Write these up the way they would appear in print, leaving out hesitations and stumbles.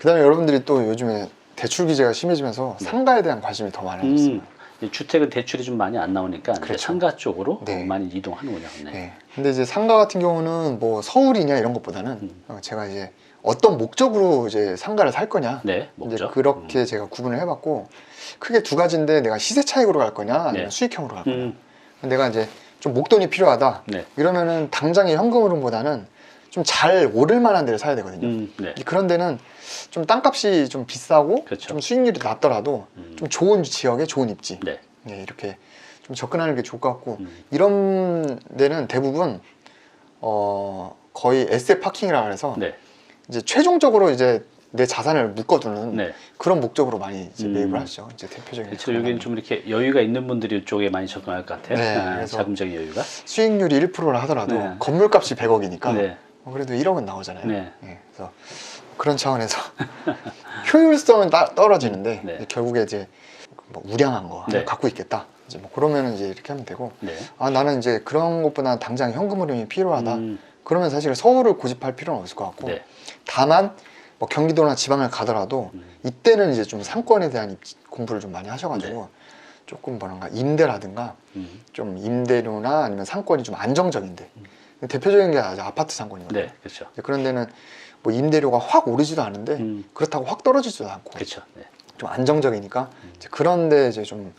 그다음에 여러분들이 또 요즘에 대출 규제가 심해지면서 상가에 대한 관심이 더 많아졌어요. 주택은 대출이 좀 많이 안 나오니까 이제 그렇죠. 상가 쪽으로 네. 많이 이동하는군요. 네. 네. 근데 이제 상가 같은 경우는 뭐 서울이냐 이런 것보다는 제가 이제 어떤 목적으로 이제 상가를 살 거냐. 네, 이제 목적. 그렇게 제가 구분을 해봤고 크게 두 가지인데 내가 시세 차익으로 갈 거냐 아니면 네. 수익형으로 갈 거냐. 내가 이제 좀 목돈이 필요하다. 네. 이러면은 당장의 현금 흐름보다는 좀 잘 오를 만한 데를 사야 되거든요. 네. 그런 데는 좀 땅값이 좀 비싸고 그렇죠. 좀 수익률이 낮더라도 좀 좋은 지역에 좋은 입지. 네. 네, 이렇게 좀 접근하는 게 좋을 것 같고 이런 데는 대부분 거의 에셋 파킹이라 그래서 네. 이제 최종적으로 이제 내 자산을 묶어두는 네. 그런 목적으로 많이 이제 매입을 하시죠. 이제 대표적인. 그렇죠. 여기는 좀 이렇게 여유가 있는 분들이 이쪽에 많이 접근할 것 같아요. 네, 그래서 자금적인 여유가. 수익률이 1%를 하더라도 네. 건물값이 100억이니까 네. 그래도 1억은 나오잖아요. 네. 그래서 그런 차원에서 효율성은 떨어지는데 네. 이제 결국에 이제 뭐 우량한 거 네. 갖고 있겠다. 이제 뭐 그러면은 이제 이렇게 하면 되고. 네. 아 나는 이제 그런 것보다 당장 현금 흐름이 필요하다. 그러면 사실 서울을 고집할 필요는 없을 것 같고. 네. 다만 뭐 경기도나 지방을 가더라도 이때는 이제 좀 상권에 대한 공부를 좀 많이 하셔가지고 네. 조금 뭐랄까 임대라든가 좀 임대료나 아니면 상권이 좀 안정적인데 대표적인 게 아주 아파트 상권이거든요. 네. 그렇죠. 그런 데는 뭐 임대료가 확 오르지도 않은데 그렇다고 확 떨어지지도 않고 그렇죠. 네. 좀 안정적이니까 이제 그런데 이제 좀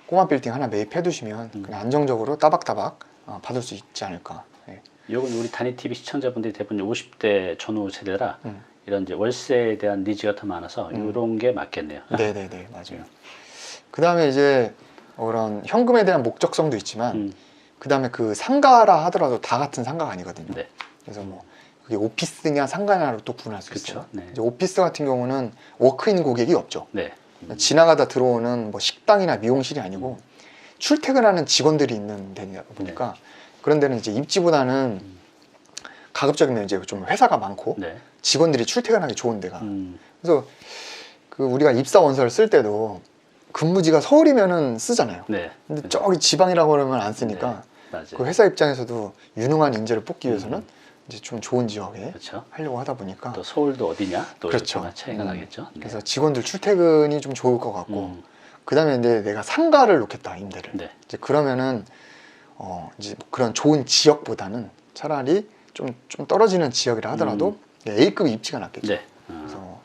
꼬마 빌딩 하나 매입해 두시면 그냥 안정적으로 따박따박 받을 수 있지 않을까. 네. 이건 우리 단위 TV 시청자분들이 대부분 50대 전후 세대라 이런 이제 월세에 대한 니즈가 더 많아서 이런 게 맞겠네요. 네네네 맞아요. 그 다음에 이제 그런 현금에 대한 목적성도 있지만 그 다음에 그 상가라 하더라도 다 같은 상가가 아니거든요. 네. 그래서 뭐 그게 오피스냐 상가냐로 또 구분할 수 있어요. 그쵸. 네. 이제 오피스 같은 경우는 워크인 고객이 없죠. 네. 지나가다 들어오는 뭐 식당이나 미용실이 아니고 출퇴근하는 직원들이 있는 데다 보니까 그런 데는 이제 입지보다는 가급적이면 이제 좀 회사가 많고 네. 직원들이 출퇴근하기 좋은 데가. 그래서 그 우리가 입사 원서를 쓸 때도 근무지가 서울이면은 쓰잖아요. 네. 근데 저기 지방이라고 그러면 안 쓰니까 맞아요. 그 회사 입장에서도 유능한 인재를 뽑기 위해서는 이제 좀 좋은 지역에 그렇죠. 하려고 하다 보니까 또 서울도 어디냐 또 그렇죠. 이렇게 차이가 나겠죠. 네. 그래서 직원들 출퇴근이 좀 좋을 것 같고 그 다음에 내가 상가를 놓겠다 임대를 네. 이제 그러면은 이제 뭐 그런 좋은 지역보다는 차라리 좀 떨어지는 지역이라 하더라도 A급 입지가 낫겠죠. 네. 그래서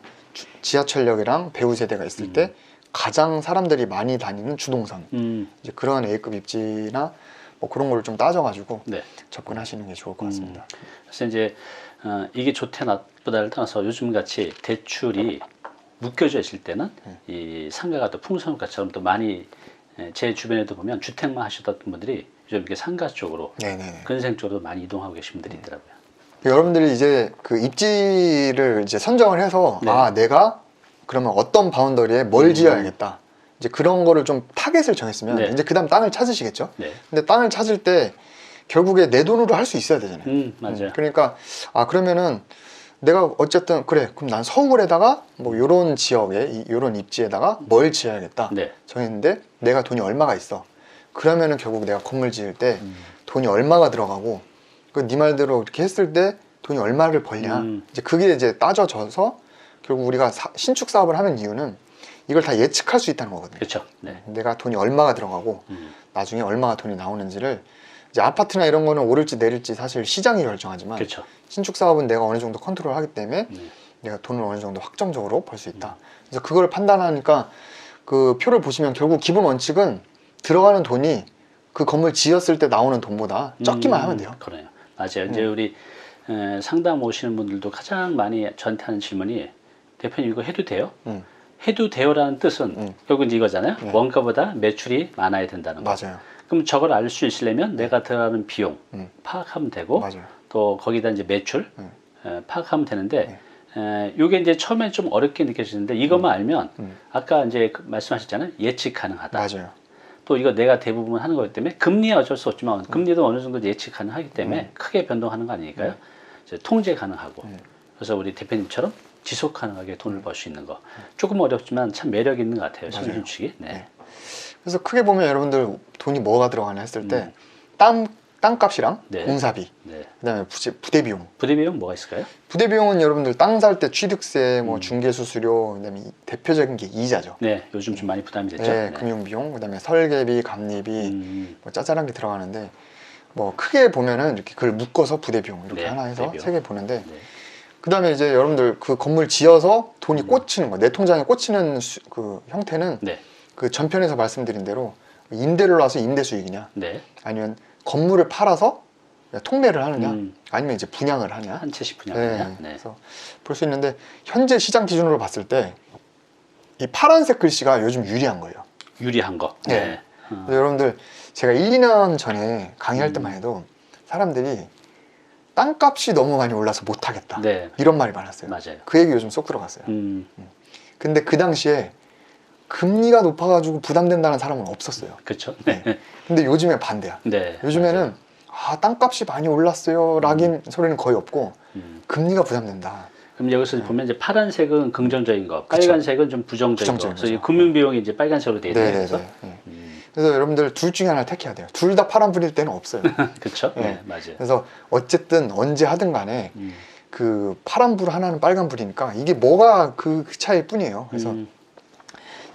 지하철역이랑 배우 세대가 있을 때 가장 사람들이 많이 다니는 주동선 이제 그런 A급 입지나 뭐 그런 걸 좀 따져가지고 네. 접근하시는 게 좋을 것 같습니다. 그래서 이제 이게 좋다 나쁘다를 떠나서 요즘 같이 대출이 묶여져 있을 때는 이 상가가 또 풍선을 것처럼 또 많이 제 주변에도 보면 주택만 하셨던 분들이 요즘 이렇게 상가 쪽으로 네네네. 근생 쪽으로 많이 이동하고 계신 분들이 있더라고요. 여러분들이 이제 그 입지를 이제 선정을 해서 네. 아 내가 그러면 어떤 바운더리에 뭘 지어야겠다 이제 그런 거를 좀 타겟을 정했으면 네. 이제 그 다음 땅을 찾으시겠죠. 네. 근데 땅을 찾을 때 결국에 내 돈으로 할 수 있어야 되잖아요. 맞아요. 그러니까 그러면은 내가 어쨌든 그래 그럼 난 서울에다가 뭐 요런 지역에 요런 입지에다가 뭘 지어야겠다 네. 정했는데 내가 돈이 얼마가 있어. 그러면은 결국 내가 건물 지을 때 돈이 얼마가 들어가고 그 네 말대로 이렇게 했을 때 돈이 얼마를 벌냐 이제 그게 이제 따져져서 결국 우리가 신축 사업을 하는 이유는 이걸 다 예측할 수 있다는 거거든요. 그렇죠. 네. 내가 돈이 얼마가 들어가고 나중에 얼마가 돈이 나오는지를 이제 아파트나 이런 거는 오를지 내릴지 사실 시장이 결정하지만 그렇죠. 신축 사업은 내가 어느 정도 컨트롤하기 때문에 내가 돈을 어느 정도 확정적으로 벌 수 있다. 그래서 그걸 판단하니까 그 표를 보시면 결국 기본 원칙은 들어가는 돈이 그 건물 지었을 때 나오는 돈보다 적기만 하면 돼요. 그래요. 맞아요. 이제 우리 상담 오시는 분들도 가장 많이 저한테 하는 질문이 대표님 이거 해도 돼요? 해도 돼요라는 뜻은 결국 이제 이거잖아요. 원가보다 매출이 많아야 된다는 거. 맞아요. 그럼 저걸 알 수 있으려면 내가 들어가는 비용 파악하면 되고 맞아요. 또 거기다 이제 매출 파악하면 되는데 이게 이제 처음엔 좀 어렵게 느껴지는데 이것만 알면 아까 이제 말씀하셨잖아요. 예측 가능하다. 맞아요. 또 이거 내가 대부분 하는 거기 때문에 금리 어쩔 수 없지만 금리도 어느 정도 예측 가능하기 때문에 크게 변동하는 거 아니니까요. 이제 통제 가능하고 그래서 우리 대표님처럼 지속 가능하게 돈을 벌 수 있는 거 조금 어렵지만 참 매력 있는 것 같아요. 신축이. 네. 그래서 크게 보면 여러분들 돈이 뭐가 들어가냐 했을 때 땅값이랑 네. 공사비, 네. 그다음에 부대 비용. 부대 비용 뭐가 있을까요? 부대 비용은 여러분들 땅 살 때 취득세, 뭐 중개 수수료, 그다음에 대표적인 게 이자죠. 네, 요즘 좀 많이 부담이 됐죠. 네, 금융 비용, 그다음에 설계비, 감리비, 뭐 짜잘한 게 들어가는데 뭐 크게 보면은 이렇게 그걸 묶어서 부대 비용 이렇게 네, 하나 해서 부대 비용. 세 개 보는데 네. 그다음에 이제 여러분들 그 건물 지어서 돈이 꽂히는 거, 내 통장에 꽂히는 그 형태는 네. 그 전편에서 말씀드린 대로 임대료로 나서 임대 수익이냐, 네. 아니면 건물을 팔아서 통매를 하느냐, 아니면 이제 분양을 하냐. 한 채씩 분양하냐. 네, 네. 그래서 볼 수 있는데 현재 시장 기준으로 봤을 때 이 파란색 글씨가 요즘 유리한 거예요. 유리한 거. 네. 네. 그래서 여러분들 제가 1, 2년 전에 강의할 때만 해도 사람들이 땅값이 너무 많이 올라서 못하겠다. 네. 이런 말이 많았어요. 맞아요. 그 얘기 요즘 쏙 들어갔어요. 근데 그 당시에 금리가 높아가지고 부담된다는 사람은 없었어요. 그렇죠. 네. 근데 요즘에 반대야. 네. 요즘에는 땅값이 많이 올랐어요. 라긴 소리는 거의 없고 금리가 부담된다. 그럼 여기서 보면 이제 파란색은 긍정적인 거, 빨간색은 좀 부정적인 거. 그래서 이 금융 비용이 이제 빨간색으로 돼 있는 거죠. 그래서 여러분들 둘 중에 하나를 택해야 돼요. 둘 다 파란불일 때는 없어요. 그렇죠. 네. 네, 맞아요. 그래서 어쨌든 언제 하든 간에 그 파란불 하나는 빨간불이니까 이게 뭐가 그 차이일 뿐이에요. 그래서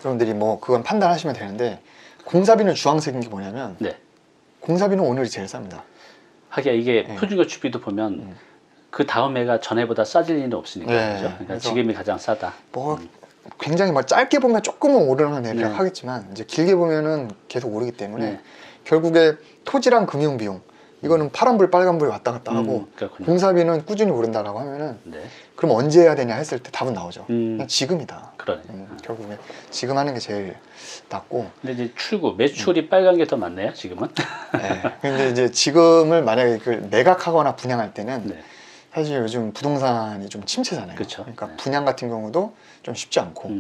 여러분들이 뭐 그건 판단하시면 되는데 공사비는 주황색인 게 뭐냐면 네. 공사비는 오늘이 제일 쌉니다. 하기야 이게 네. 표준교축비도 보면 그 다음 해가 전해보다 싸질 일은 없으니까 네. 그죠? 그러니까 그래서 지금이 가장 싸다. 뭐 굉장히 뭐 짧게 보면 조금은 오르는 애를 네. 하겠지만 이제 길게 보면은 계속 오르기 때문에 네. 결국에 토지랑 금융 비용 이거는 파란불 빨간불이 왔다 갔다 하고 그렇군요. 공사비는 꾸준히 오른다라고 하면은 네. 그럼 언제 해야 되냐 했을 때 답은 나오죠. 그냥 지금이다. 그러네. 결국에 지금 하는 게 제일 낫고. 근데 이제 매출이 빨간 게 더 많네요, 지금은. 네. 근데 이제 지금을 만약에 그걸 매각하거나 분양할 때는 네. 사실 요즘 부동산이 좀 침체잖아요. 그쵸. 그러니까 네. 분양 같은 경우도 좀 쉽지 않고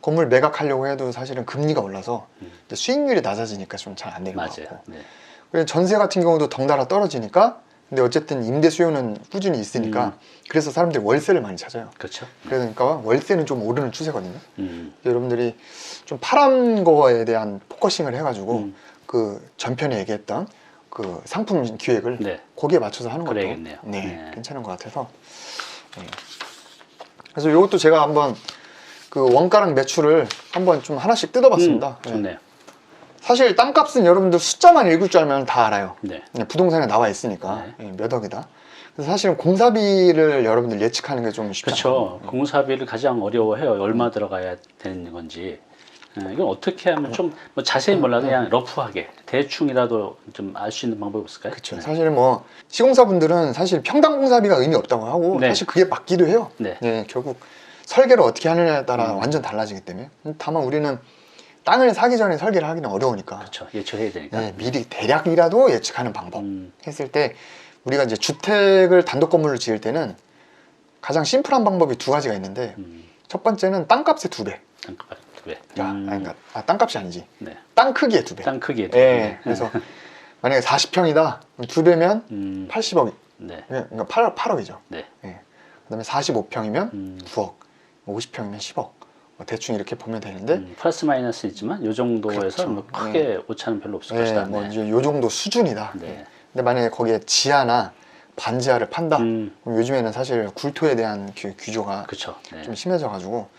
건물 매각하려고 해도 사실은 금리가 올라서 이제 수익률이 낮아지니까 좀 잘 안 되는 것 맞아요. 같고. 네. 그리고 전세 같은 경우도 덩달아 떨어지니까 근데 어쨌든 임대 수요는 꾸준히 있으니까 그래서 사람들이 월세를 많이 찾아요. 그렇죠. 그러니까 월세는 좀 오르는 추세거든요. 음. 여러분들이 좀 파란 거에 대한 포커싱을 해가지고 그 전편에 얘기했던 그 상품 기획을 네. 거기에 맞춰서 하는 것도 그래야겠네요. 네, 네. 괜찮은 것 같아서. 네. 그래서 이것도 제가 한번 그 원가랑 매출을 한번 좀 하나씩 뜯어봤습니다. 네. 좋네요. 사실 땅값은 여러분들 숫자만 읽을 줄 알면 다 알아요. 네. 그냥 부동산에 나와 있으니까 몇 억이다. 그래서 사실은 공사비를 여러분들 예측하는 게 좀 쉽지 그렇죠. 공사비를 가장 어려워해요. 얼마 들어가야 되는 건지. 이건 어떻게 하면 좀 뭐 자세히 몰라도 그냥 러프하게 대충이라도 좀 알 수 있는 방법이 없을까요? 그렇죠. 사실은 뭐 시공사분들은 사실 평당 공사비가 의미 없다고 하고 네. 사실 그게 맞기도 해요. 네. 결국 설계를 어떻게 하느냐에 따라 완전 달라지기 때문에 다만 우리는 땅을 사기 전에 설계를 하기는 어려우니까 그렇죠. 예측해야 되니까. 미리 대략이라도 예측하는 방법 했을 때 우리가 이제 주택을 단독 건물을 지을 때는 가장 심플한 방법이 두 가지가 있는데 첫 번째는 땅값의 2배. 땅값 2배. 그러니까 땅값이 아니지. 네. 땅 크기의 2배. 땅 크기에 네. 그래서 만약에 40평이다. 2배면 80억. 네. 그러니까 8억이죠. 네. 그다음에 45평이면 9억. 50평이면 10억. 대충 이렇게 보면 되는데 플러스 마이너스 있지만 이 정도에서 그렇죠. 뭐 크게 오차는 별로 없을 것이다. 뭐 이제 요 정도 수준이다. 네. 근데 만약에 거기에 지하나 반지하를 판다. 그럼 요즘에는 사실 굴토에 대한 규조가 그렇죠. 네. 좀 심해져가지고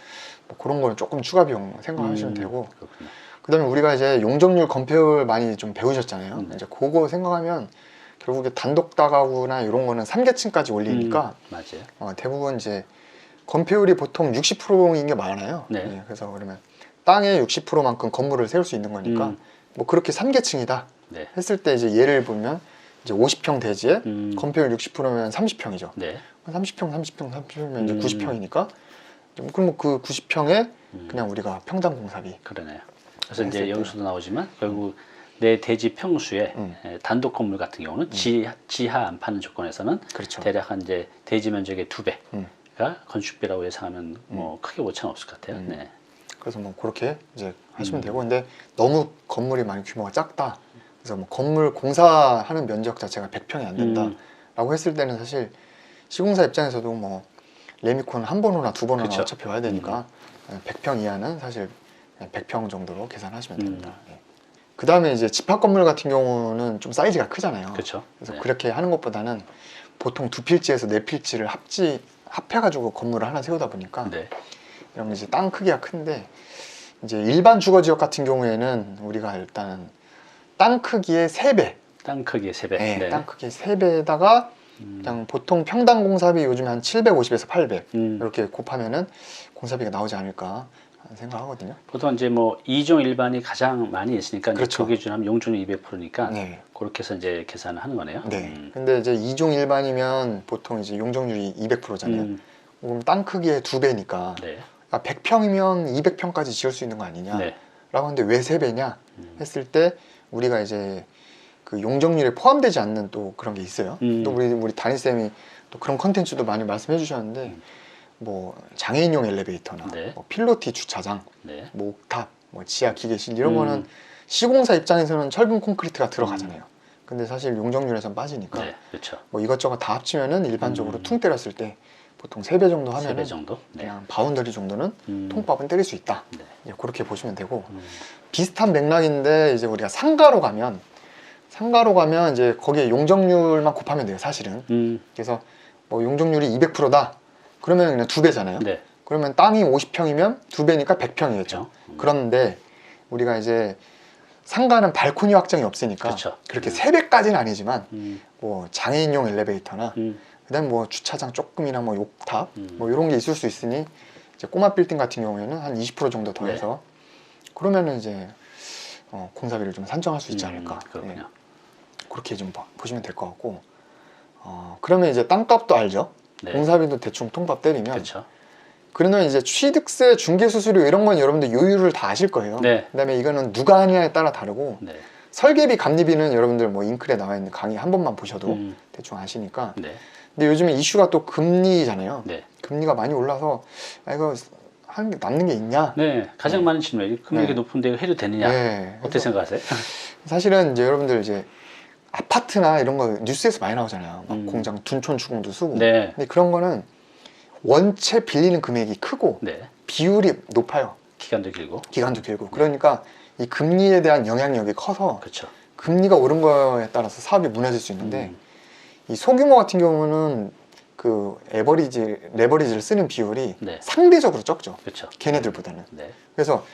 뭐 그런 거는 조금 추가 비용 생각하시면 되고. 그렇군요. 그다음에 우리가 이제 용적률 건폐율 많이 좀 배우셨잖아요. 이제 그거 생각하면 결국에 단독 다가구나 이런 거는 3계층까지 올리니까 맞아요. 대부분 이제 건폐율이 보통 60%인 게 많아요. 네. 그래서 그러면 땅의 60%만큼 건물을 세울 수 있는 거니까 뭐 그렇게 3계층이다 네. 했을 때 이제 예를 보면 이제 50평 대지에 건폐율 60%면 30평이죠. 네. 30평이면 이제 90평이니까 그럼 그 90평에 그냥 우리가 평당 공사비. 그러네요. 그래서 이제 여기서도 나오지만 결국 내 대지 평수에 단독 건물 같은 경우는 지하 안 파는 조건에서는 그렇죠. 대략 한 이제 대지 면적의 2배가 건축비라고 예상하면 뭐 크게 오차는 없을 것 같아요. 네. 그래서 뭐 그렇게 이제 하시면 되고 근데 너무 건물이 많이 규모가 작다. 그래서 뭐 건물 공사하는 면적 자체가 100평이 안 된다라고 했을 때는 사실 시공사 입장에서도 뭐 레미콘 한 번 오나 두 번 오나 그쵸. 어차피 와야 되니까 100평 이하는 사실 100평 정도로 계산하시면 됩니다. 그 다음에 이제 집합 건물 같은 경우는 좀 사이즈가 크잖아요. 그렇죠. 그래서 네. 그렇게 하는 것보다는 보통 두 필지에서 네 필지를 합해가지고 건물을 하나 세우다 보니까 네. 이런 이제 땅 크기가 큰데 이제 일반 주거 지역 같은 경우에는 우리가 일단 땅 크기의 3배, 땅 크기의 3배. 네, 네. 땅 크기의 3배에다가 그냥 보통 평당 공사비 요즘에 한 750에서 800 이렇게 곱하면은 공사비가 나오지 않을까 하는 생각하거든요. 보통 이제 뭐 2종 일반이 가장 많이 있으니까 그렇죠. 그 기준 하면 용준이 200%니까 네. 그렇게 해서 이제 계산을 하는 거네요. 네. 근데 이제 2종 일반이면 보통 이제 용적률이 200%잖아요. 그럼 땅 크기의 2배니까 네. 100평이면 200평까지 지을 수 있는 거 아니냐? 네. 라고 하는데 왜 3배냐? 했을 때 우리가 이제 그 용적률에 포함되지 않는 또 그런 게 있어요. 또 우리 담임쌤이 또 그런 컨텐츠도 많이 말씀해 주셨는데 뭐 장애인용 엘리베이터나 네. 뭐 필로티 주차장, 네. 뭐 옥탑, 뭐 지하 기계실 이런 거는 시공사 입장에서는 철근 콘크리트가 들어가잖아요. 근데 사실 용적률에선 빠지니까 네. 그렇죠. 뭐 이것저것 다 합치면은 일반적으로 퉁 때렸을 때 보통 3배 정도 하면은 3배 정도? 네. 그냥 바운더리 정도는 통밥은 때릴 수 있다. 네. 이제 그렇게 보시면 되고 비슷한 맥락인데 이제 우리가 상가로 가면 이제 거기에 용적률만 곱하면 돼요, 사실은. 그래서 뭐 용적률이 200%다. 그러면 그냥 2배잖아요. 네. 그러면 땅이 50평이면 2배니까 100평이겠죠. 그런데 우리가 이제 상가는 발코니 확장이 없으니까 그렇죠. 그렇게 3배까지는 아니지만 뭐 장애인용 엘리베이터나 그다음 뭐 주차장 조금이나 뭐 옥탑 뭐 이런 게 있을 수 있으니 이제 꼬마 빌딩 같은 경우에는 한 20% 정도 더해서 그러면은 이제 공사비를 좀 산정할 수 있지 않을까. 그렇군요. 예. 그렇게 좀 보시면 될 것 같고 그러면 이제 땅값도 알죠. 네. 공사비도 대충 통밥 때리면 그렇죠. 그러면 이제 취득세, 중개수수료 이런 건 여러분들 요율을 다 아실 거예요. 네. 그다음에 이거는 누가 하느냐에 따라 다르고 네. 설계비, 감리비는 여러분들 뭐 잉클에 나와 있는 강의 한 번만 보셔도 대충 아시니까. 네. 근데 요즘에 이슈가 또 금리잖아요. 네. 금리가 많이 올라서 이거 하는 게 남는 게 있냐? 네. 가장 많은 질문이 금리가 높은데 이거 해도 되느냐? 네. 어떻게 생각하세요? 사실은 이제 여러분들 이제 아파트나 이런 거 뉴스에서 많이 나오잖아요. 막 공장 둔촌 추궁도 쓰고. 네. 근데 그런 거는 원체 빌리는 금액이 크고 네. 비율이 높아요. 기간도 길고. 기간도 길고. 그러니까 이 금리에 대한 영향력이 커서 그렇죠. 금리가 오른 거에 따라서 사업이 무너질 수 있는데 이 소규모 같은 경우는 그 레버리지를 쓰는 비율이 네. 상대적으로 적죠. 그렇죠. 걔네들보다는. 네. 그래서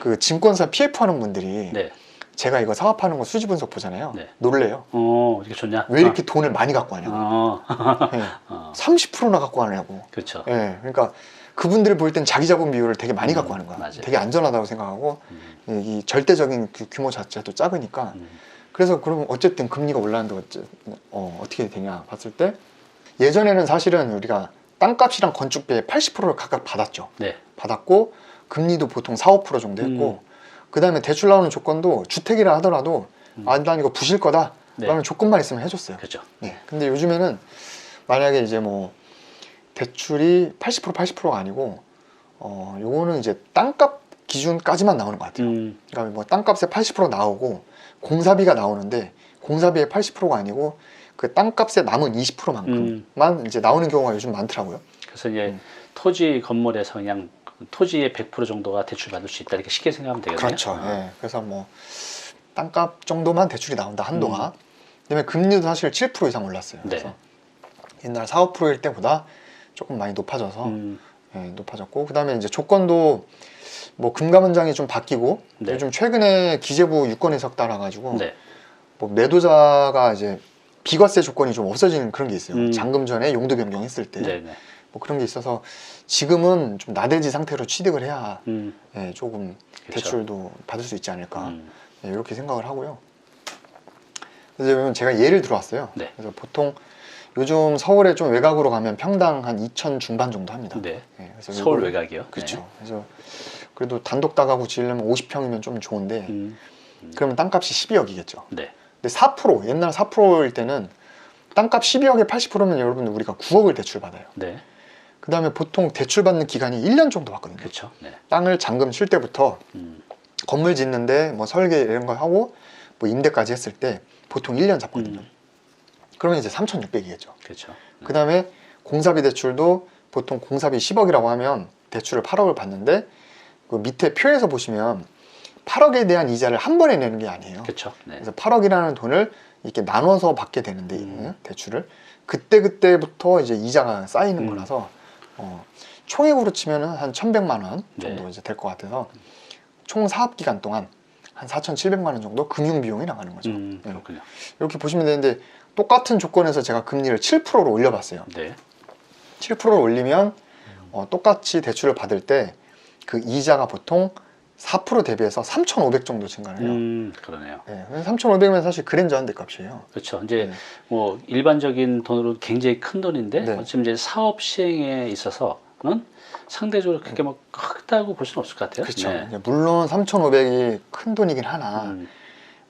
그 증권사 PF 하는 분들이 네. 제가 이거 사업하는 거 수지 분석 보잖아요. 네. 놀래요. 이게 좋냐? 왜 이렇게 돈을 많이 갖고 하냐고. 네. 30%나 갖고 하냐고. 그렇죠. 네. 그러니까 그분들이 볼 땐 자기 자본 비율을 되게 많이 갖고 하는 거야. 맞아요. 되게 안전하다고 생각하고 이 절대적인 그 규모 자체도 작으니까. 그래서 그럼 어쨌든 금리가 올라는데 어떻게 되냐 봤을 때 예전에는 사실은 우리가 땅값이랑 건축비의 80%를 각각 받았죠. 네. 받았고 금리도 보통 4, 5% 정도 했고 그 다음에 대출 나오는 조건도 주택이라 하더라도 난 이거 부실 거다 라는 조건만 있으면 해줬어요. 그렇죠. 네. 근데 요즘에는 만약에 이제 뭐 대출이 80%가 아니고 요거는 이제 땅값 기준까지만 나오는 것 같아요. 그러니까 뭐 땅값에 80% 나오고 공사비가 나오는데 공사비의 80%가 아니고 그 땅값에 남은 20%만큼만 이제 나오는 경우가 요즘 많더라고요. 그래서 이제 토지 건물에서 그냥 토지의 100% 정도가 대출 받을 수 있다 이렇게 쉽게 생각하면 되겠네요. 그렇죠. 예. 그래서 뭐 땅값 정도만 대출이 나온다 한도가. 그다음에 금리도 사실 7% 이상 올랐어요. 네. 그래서 옛날 4, 5%일 때보다 조금 많이 높아져서 예, 높아졌고 그다음에 이제 조건도 뭐 금감원장이 좀 바뀌고 네. 요즘 최근에 기재부 유권 해석 따라가지고 네. 뭐 매도자가 이제 비과세 조건이 좀 없어지는 그런 게 있어요. 잔금 전에 용도 변경했을 때. 네네. 뭐 그런 게 있어서 지금은 좀 나대지 상태로 취득을 해야 예, 조금 그렇죠. 대출도 받을 수 있지 않을까 예, 이렇게 생각을 하고요. 그래서 제가 예를 들어왔어요. 네. 그래서 보통 요즘 서울에 좀 외곽으로 가면 평당 한 2천 중반 정도 합니다. 네. 예, 그래서 서울 이걸- 외곽이요. 그렇죠. 네. 그래서 그래도 단독 다가구 지으려면 50평이면 좀 좋은데 그러면 땅값이 12억이겠죠. 네. 근데 4% 옛날 4%일 때는 땅값 12억에 80%면 여러분 우리가 9억을 대출 받아요. 네. 그 다음에 보통 대출 받는 기간이 1년 정도 받거든요. 그렇죠. 네. 땅을 잔금 칠 때부터 건물 짓는데 뭐 설계 이런 거 하고 뭐 임대까지 했을 때 보통 1년 잡거든요. 그러면 이제 3,600이겠죠. 그렇죠. 그 다음에 공사비 대출도 보통 공사비 10억이라고 하면 대출을 8억을 받는데 그 밑에 표에서 보시면 8억에 대한 이자를 한 번에 내는 게 아니에요. 그렇죠. 네. 그래서 8억이라는 돈을 이렇게 나눠서 받게 되는데 대출을 그때부터 이제 이자가 쌓이는 거라서 총액으로 치면은 한 1,100만 원 정도 네. 이제 될 것 같아서 총 사업 기간 동안 한 4,700만 원 정도 금융 비용이 나가는 거죠. 그렇군요. 이렇게 보시면 되는데 똑같은 조건에서 제가 금리를 7%로 올려봤어요. 네. 7%를 올리면 똑같이 대출을 받을 때 그 이자가 보통 4% 대비해서 3,500 정도 증가를 해요. 그러네요. 네, 3,500면 사실 그랜저 한 대 값이에요. 그렇죠. 이제 뭐 일반적인 돈으로 굉장히 큰 돈인데 네. 어쩌면 이제 사업 시행에 있어서는 상대적으로 그렇게 막 크다고 볼 수는 없을 것 같아요. 그렇죠. 네. 이제 물론 3,500이 큰 돈이긴 하나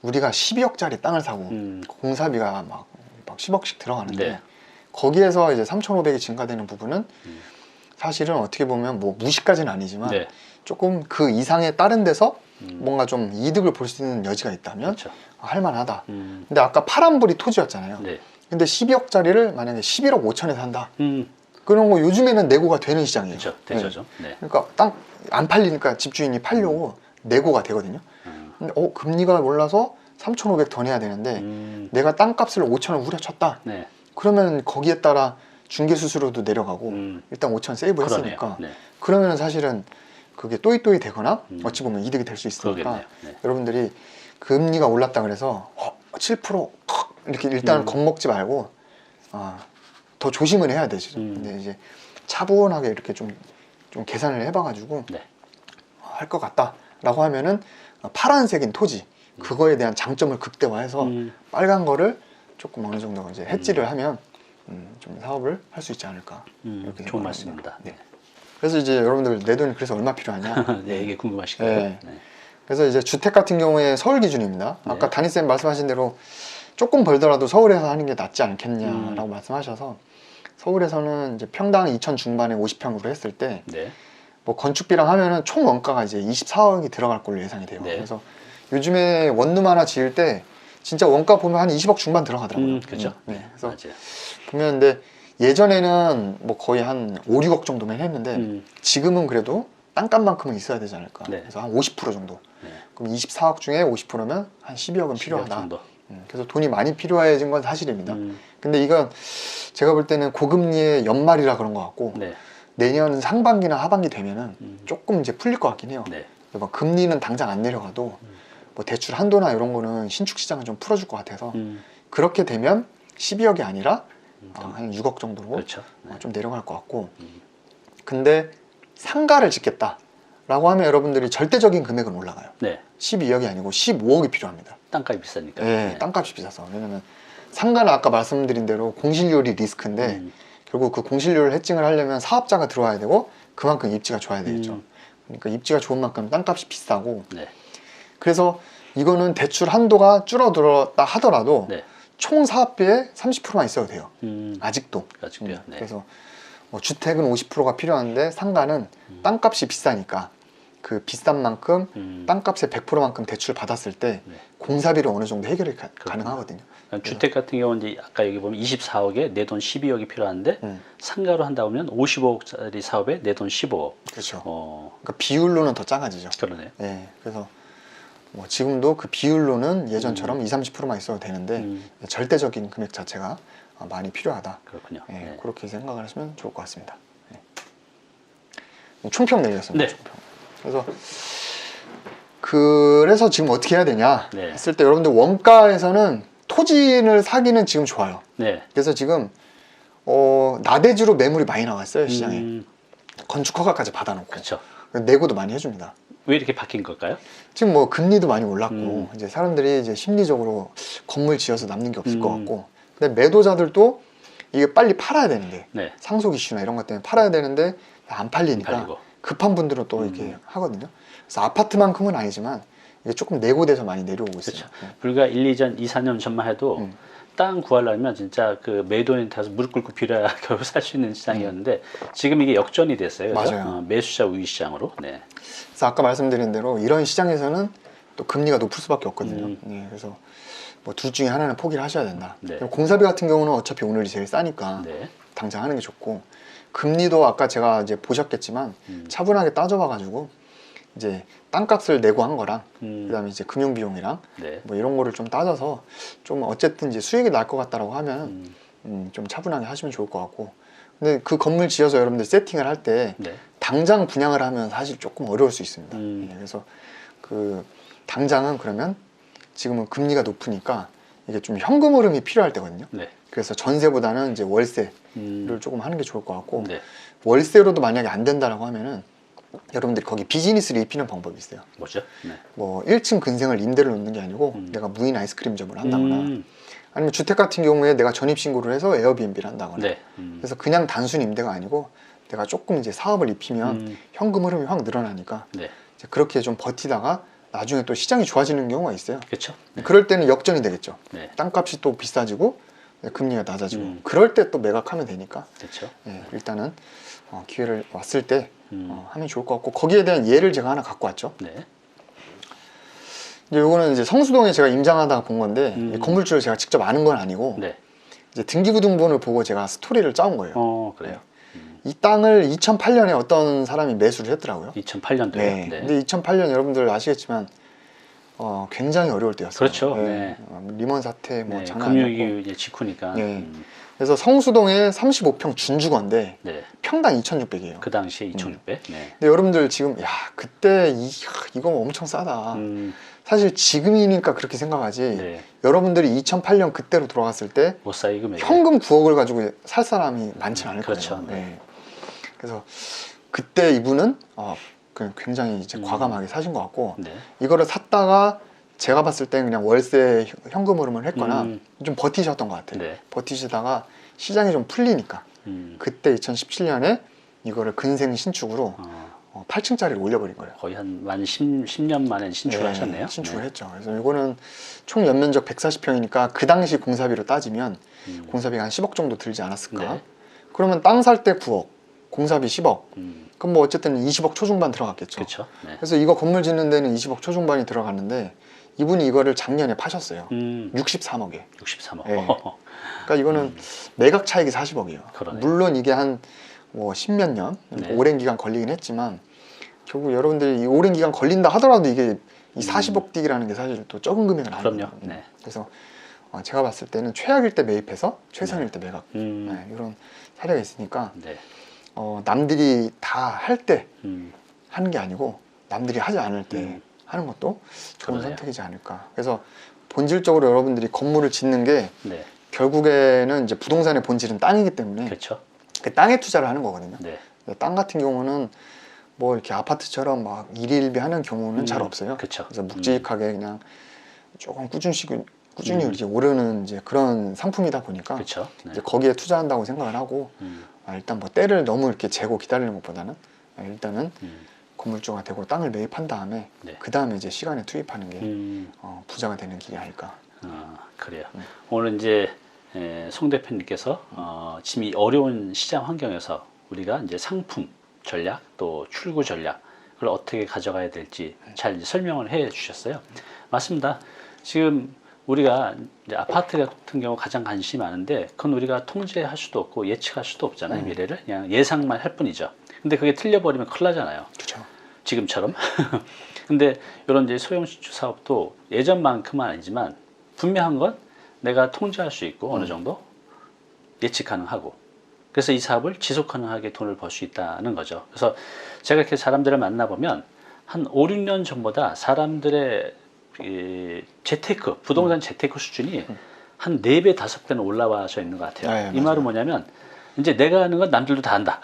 우리가 12억짜리 땅을 사고 공사비가 막 10억씩 들어가는데 네. 거기에서 이제 3,500이 증가되는 부분은 사실은 어떻게 보면 뭐 무시까지는 아니지만 네. 조금 그 이상의 다른 데서 뭔가 좀 이득을 볼 수 있는 여지가 있다면 그렇죠. 할만하다. 근데 아까 파란불이 토지였잖아요. 네. 근데 12억짜리를 만약에 11억 5천에 산다. 음, 그런 거 요즘에는 내고가 되는 시장이에요. 그렇죠. 되죠. 네. 그러니까 땅 안 팔리니까 집주인이 팔려고 내고가 되거든요. 근데 금리가 올라서 3,500 더 내야 되는데 내가 땅값을 5천을 후려쳤다. 네. 그러면 거기에 따라 중개 수수료도 내려가고 일단 5천 세이브 그러네요. 했으니까 네. 그러면 사실은 그게 또이또이 되거나 어찌 보면 이득이 될 수 있으니까 그러겠네요. 네. 여러분들이 금리가 올랐다 그래서 7% 이렇게 일단 겁먹지 말고 더 조심을 해야 되죠. 근데 이제 차분하게 이렇게 좀 계산을 해봐가지고 네. 할 것 같다라고 하면은 파란색인 토지 그거에 대한 장점을 극대화해서 빨간 거를 조금 어느 정도 이제 해지를 하면 좀 사업을 할 수 있지 않을까 이렇게 좋은 생각합니다. 말씀입니다. 네. 그래서 이제 여러분들 내 돈이 그래서 얼마 필요하냐? 네, 이게 궁금하시거든요. 네. 네. 그래서 이제 주택 같은 경우에 서울 기준입니다. 네. 아까 담임쌤 말씀하신 대로 조금 벌더라도 서울에서 하는 게 낫지 않겠냐라고 말씀하셔서 서울에서는 이제 평당 2천 중반에 50평으로 했을 때 네. 뭐 건축비랑 하면은 총 원가가 이제 24억이 들어갈 걸로 예상이 돼요. 네. 그래서 요즘에 원룸 하나 지을 때 진짜 원가 보면 한 20억 중반 들어가더라고요. 그렇죠. 네. 그래서 맞아요. 보면 근데 예전에는 뭐 거의 한 5, 6억 정도면 했는데 지금은 그래도 땅값만큼은 있어야 되지 않을까. 네. 그래서 한 50% 정도. 네. 그럼 24억 중에 50%면 한 12억은 12억 필요하다. 정도. 그래서 돈이 많이 필요해진 건 사실입니다. 근데 이건 제가 볼 때는 고금리의 연말이라 그런 것 같고 네. 내년 상반기나 하반기 되면은 조금 이제 풀릴 것 같긴 해요. 네. 뭐 금리는 당장 안 내려가도 뭐 대출 한도나 이런 거는 신축 시장은 좀 풀어줄 것 같아서 그렇게 되면 12억이 아니라 한 6억 정도로 그렇죠. 네. 좀 내려갈 것 같고 근데 상가를 짓겠다라고 하면 여러분들이 절대적인 금액은 올라가요. 네. 12억이 아니고 15억이 필요합니다. 땅값이 비싸니까. 네, 땅값이 비싸서. 왜냐면 상가는 아까 말씀드린 대로 공실률이 리스크인데 결국 그 공실률을 해칭을 하려면 사업자가 들어와야 되고 그만큼 입지가 좋아야 되겠죠. 그러니까 입지가 좋은 만큼 땅값이 비싸고 네. 그래서 이거는 대출 한도가 줄어들었다 하더라도 네. 총 사업비의 30%만 있어도 돼요. 아직도. 아직도요. 네. 그래서 뭐 주택은 50%가 필요한데 상가는 땅값이 비싸니까 그 비싼 만큼 땅값의 100%만큼 대출 받았을 때 네. 공사비를 어느 정도 해결이 가능하거든요. 주택 같은 경우는 이제 아까 여기 보면 24억에 내 돈 12억이 필요한데 상가로 한다 보면 55억짜리 사업에 내 돈 15억. 그렇죠. 어, 그러니까 비율로는 더 작아지죠. 그러네요. 예, 그래서 뭐 지금도 그 비율로는 예전처럼 20-30%만 있어도 되는데 절대적인 금액 자체가 많이 필요하다. 그렇군요. 예, 네. 그렇게 생각을 하시면 좋을 것 같습니다. 예. 총평 내렸습니다. 네. 총평. 그래서 지금 어떻게 해야 되냐 네. 했을 때 여러분들 원가에서는 토지를 사기는 지금 좋아요. 네. 그래서 지금 나대주로 매물이 많이 나왔어요 시장에. 건축 허가까지 받아놓고 그렇죠. 내고도 많이 해줍니다. 왜 이렇게 바뀐 걸까요? 지금 뭐 금리도 많이 올랐고 이제 사람들이 이제 심리적으로 건물 지어서 남는 게 없을 것 같고 근데 매도자들도 이게 빨리 팔아야 되는데 네. 상속 이슈나 이런 것 때문에 팔아야 되는데 안 팔리니까 팔리고. 급한 분들은 또 이렇게 하거든요. 그래서 아파트만큼은 아니지만 이게 조금 내고돼서 많이 내려오고 있어요. 그렇죠. 불과 1, 2전, 2, 4년 전만 해도 땅 구하려면 진짜 그 매도인한테 무릎 꿇고 빌어야 겨우 살 수 있는 시장이었는데 지금 이게 역전이 됐어요. 그래서 맞아요. 매수자 우위 시장으로. 네. 그래서 아까 말씀드린 대로 이런 시장에서는 또 금리가 높을 수밖에 없거든요. 네, 그래서 뭐 둘 중에 하나는 포기를 하셔야 된다. 네. 공사비 같은 경우는 어차피 오늘이 제일 싸니까 네. 당장 하는 게 좋고 금리도 아까 제가 이제 보셨겠지만 차분하게 따져봐가지고 이제 땅값을 내고 한 거랑 음. 그다음에 이제 금융 비용이랑 네. 뭐 이런 거를 좀 따져서 좀 어쨌든 이제 수익이 날 것 같다라고 하면 좀 차분하게 하시면 좋을 것 같고. 근데 그 건물 지어서 여러분들 세팅을 할 때 네. 당장 분양을 하면 사실 조금 어려울 수 있습니다. 예, 그래서 그 당장은 그러면 지금은 금리가 높으니까 이게 좀 현금 흐름이 필요할 때거든요. 네. 그래서 전세보다는 이제 월세를 음. 조금 하는 게 좋을 것 같고, 네. 월세로도 만약에 안 된다라고 하면은 여러분들이 거기 비즈니스를 입히는 방법이 있어요. 뭐죠? 네. 뭐 1층 근생을 임대를 놓는 게 아니고 내가 무인 아이스크림점을 한다거나 아니면 주택 같은 경우에 내가 전입신고를 해서 에어비앤비를 한다거나. 네. 그래서 그냥 단순 임대가 아니고 내가 조금 이제 사업을 입히면 현금 흐름이 확 늘어나니까 네. 이제 그렇게 좀 버티다가 나중에 또 시장이 좋아지는 경우가 있어요. 그렇죠. 네. 그럴 때는 역전이 되겠죠. 네. 땅값이 또 비싸지고 금리가 낮아지고 그럴 때 또 매각하면 되니까 그렇죠. 예, 일단은 기회를 왔을 때 음. 하면 좋을 것 같고, 거기에 대한 예를 제가 하나 갖고 왔죠. 네. 이제 요거는 이제 성수동에 제가 임장하다가 본 건데 이 건물주를 제가 직접 아는 건 아니고 네. 이제 등기부등본을 보고 제가 스토리를 짜온 거예요. 그래요. 이 땅을 2008년에 어떤 사람이 매수를 했더라고요. 2008년도에. 네. 네. 근데 2008년 여러분들 아시겠지만 굉장히 어려울 때였어요. 그렇죠. 네. 리먼 사태 뭐 네. 장난 아니었고. 금융위기 이제 직후니까. 네. 그래서 성수동에 35평 준주거인데 네. 평당 2,600이에요. 그 당시에 2,600. 네. 근데 여러분들 지금 야 그때 이거 엄청 싸다. 사실 지금이니까 그렇게 생각하지. 네. 여러분들이 2008년 그때로 돌아갔을 때 못 사이금 현금 9억을 가지고 살 사람이 많지는 않을 그렇죠. 거예요. 네. 그래서 그때 이분은 굉장히 이제 과감하게 사신 것 같고, 네. 이거를 샀다가 제가 봤을 때 그냥 월세 현금 흐름을 했거나 좀 버티셨던 것 같아요. 네. 버티시다가 시장이 좀 풀리니까 그때 2017년에 이거를 근생 신축으로 8층짜리를 올려버린 거예요. 거의 한 10년 만에 신축을 하셨네요. 신축을 네. 했죠. 그래서 이거는 총 연면적 140평이니까 그 당시 공사비로 따지면 공사비가 한 10억 정도 들지 않았을까. 네. 그러면 땅 살 때 9억, 공사비 10억. 음. 그럼 뭐 어쨌든 20억 초중반 들어갔겠죠. 그렇죠. 네. 그래서 이거 건물 짓는 데는 20억 초중반이 들어갔는데 이분이 이거를 작년에 파셨어요. 63억에. 63억. 네. 그러니까 이거는 매각 차익이 40억이에요. 그러네요. 물론 이게 한 뭐 10몇 년, 네. 오랜 기간 걸리긴 했지만 결국 여러분들이 이 오랜 기간 걸린다 하더라도 이게 이 40억 띠기라는 게 사실 또 적은 금액은 그럼요. 아니에요. 네. 그래서 제가 봤을 때는 최악일 때 매입해서 최선일 때 매각. 이런 사례가 있으니까 네. 남들이 다 할 때 음. 하는 게 아니고 남들이 하지 않을 때 하는 것도 좋은 그러네요. 선택이지 않을까. 그래서 본질적으로 여러분들이 건물을 짓는 게 네. 결국에는 이제 부동산의 본질은 땅이기 때문에 그렇죠. 그 땅에 투자를 하는 거거든요. 네. 근데 땅 같은 경우는 뭐 이렇게 아파트처럼 막 일일비 하는 경우는 잘 없어요. 그쵸. 그래서 묵직하게 그냥 조금 꾸준히 이렇게 오르는 이제 그런 상품이다 보니까 그렇죠. 네. 이제 거기에 투자한다고 생각을 하고 일단 뭐 때를 너무 이렇게 재고 기다리는 것보다는 일단은 건물주가 되고 땅을 매입한 다음에 네. 그 다음에 이제 시간에 투입하는 게 부자가 되는 길이 아닐까. 그래요. 오늘 이제 송 대표님께서 지금 이 어려운 시장 환경에서 우리가 이제 상품 전략 또 출구 전략 그걸 어떻게 가져가야 될지 잘 설명을 해 주셨어요. 맞습니다. 지금 우리가 이제 아파트 같은 경우 가장 관심이 많은데 그건 우리가 통제할 수도 없고 예측할 수도 없잖아요. 미래를 그냥 예상만 할 뿐이죠. 근데 그게 틀려버리면 큰일 나잖아요. 그렇죠. 지금처럼. 근데 이런 이제 소형 신축 사업도 예전만큼은 아니지만 분명한 건 내가 통제할 수 있고 어느 정도 예측 가능하고 그래서 이 사업을 지속 가능하게 돈을 벌 수 있다는 거죠. 그래서 제가 이렇게 사람들을 만나보면 한 5, 6년 전보다 사람들의 이 재테크, 부동산 재테크 수준이 한 4배, 5배는 올라와서 있는 것 같아요. 네, 이 맞아요. 말은 뭐냐면 이제 내가 하는 건 남들도 다 한다.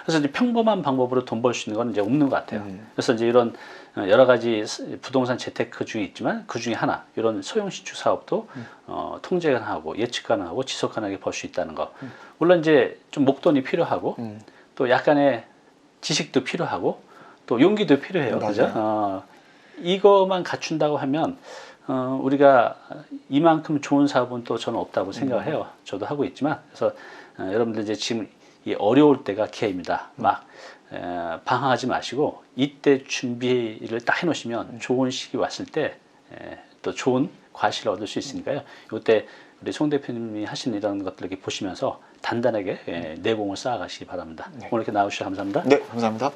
그래서 이제 평범한 방법으로 돈 벌 수 있는 건 이제 없는 것 같아요. 그래서 이제 이런 여러 가지 부동산 재테크 중에 있지만 그 중에 하나 이런 소형 신축 사업도 통제 가능하고 예측 가능하고 지속 가능하게 벌 수 있다는 거. 물론 이제 좀 목돈이 필요하고 또 약간의 지식도 필요하고 또 용기도 필요해요. 그죠? 이거만 갖춘다고 하면 우리가 이만큼 좋은 사업은 또 저는 없다고 생각을 해요. 저도 하고 있지만 그래서 여러분들 이제 지금 이 어려울 때가 기회입니다. 막 방황하지 마시고 이때 준비를 딱 해놓으시면 좋은 시기 왔을 때 또 좋은 과실을 얻을 수 있으니까요. 이때 우리 송 대표님이 하신 이런 것들 이렇게 보시면서 단단하게 내공을 쌓아가시기 바랍니다. 오늘 이렇게 나와주셔서 감사합니다. 네, 감사합니다.